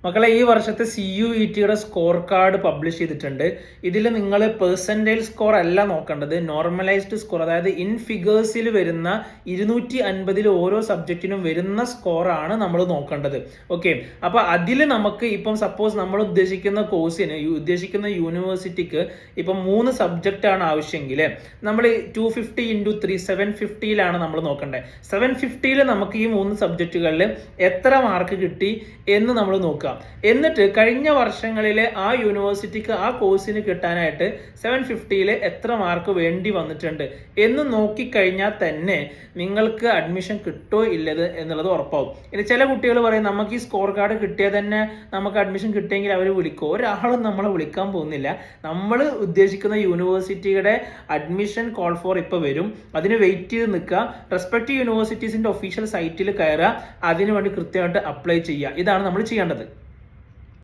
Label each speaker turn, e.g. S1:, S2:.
S1: മക്കളെ, ഈ വർഷത്തെ CUETയുടെ സ്കോർ കാർഡ് പബ്ലിഷ് ചെയ്തിട്ടുണ്ട്. ഇതിൽ നിങ്ങൾ പെർസെൻറ്റേജ് സ്കോർ അല്ല നോക്കേണ്ടത്, നോർമലൈസ്ഡ് സ്കോർ, അതായത് ഇൻ ഫിഗേഴ്സിൽ വരുന്ന 250 ഓരോ സബ്ജക്റ്റിനും വരുന്ന സ്കോറാണ് നമ്മൾ നോക്കേണ്ടത്. ഓക്കെ, അപ്പോൾ അതിൽ നമുക്ക് ഇപ്പം സപ്പോസ് നമ്മൾ ഉദ്ദേശിക്കുന്ന കോഴ്സിന് ഉദ്ദേശിക്കുന്ന യൂണിവേഴ്സിറ്റിക്ക് ഇപ്പം 3 സബ്ജക്റ്റ് ആണ് ആവശ്യമെങ്കിൽ നമ്മൾ 250 × 3 750 നമ്മൾ നോക്കേണ്ടത്. 750 നമുക്ക് ഈ 3 സബ്ജക്റ്റുകളിൽ എത്ര മാർക്ക് കിട്ടി എന്ന് നമ്മൾ നോക്കുക. എന്നിട്ട് കഴിഞ്ഞ വർഷങ്ങളിലെ ആ യൂണിവേഴ്സിറ്റിക്ക് ആ കോഴ്സിന് കിട്ടാനായിട്ട് 750 എത്ര മാർക്ക് വേണ്ടി വന്നിട്ടുണ്ട് എന്ന് നോക്കിക്കഴിഞ്ഞാൽ തന്നെ നിങ്ങൾക്ക് അഡ്മിഷൻ കിട്ടോ ഇല്ലത് എന്നുള്ളത് ഉറപ്പാവും. ഇനി ചില കുട്ടികൾ പറയും നമുക്ക് ഈ സ്കോർ കാർഡ് കിട്ടിയാൽ തന്നെ നമുക്ക് അഡ്മിഷൻ കിട്ടിയെങ്കിൽ അവർ വിളിക്കും. ഒരാളും നമ്മളെ വിളിക്കാൻ പോകുന്നില്ല. നമ്മൾ ഉദ്ദേശിക്കുന്ന യൂണിവേഴ്സിറ്റിയുടെ അഡ്മിഷൻ കോൾ ഫോർ ഇപ്പോൾ വരും. അതിന് വെയിറ്റ് ചെയ്ത് നിൽക്കുക. റെസ്പെക്റ്റീവ് യൂണിവേഴ്സിറ്റീസിന്റെ ഒഫീഷ്യൽ സൈറ്റിൽ കയറുക, അതിനുവേണ്ടി കൃത്യമായിട്ട് അപ്ലൈ ചെയ്യുക. ഇതാണ് നമ്മൾ ചെയ്യേണ്ടത്.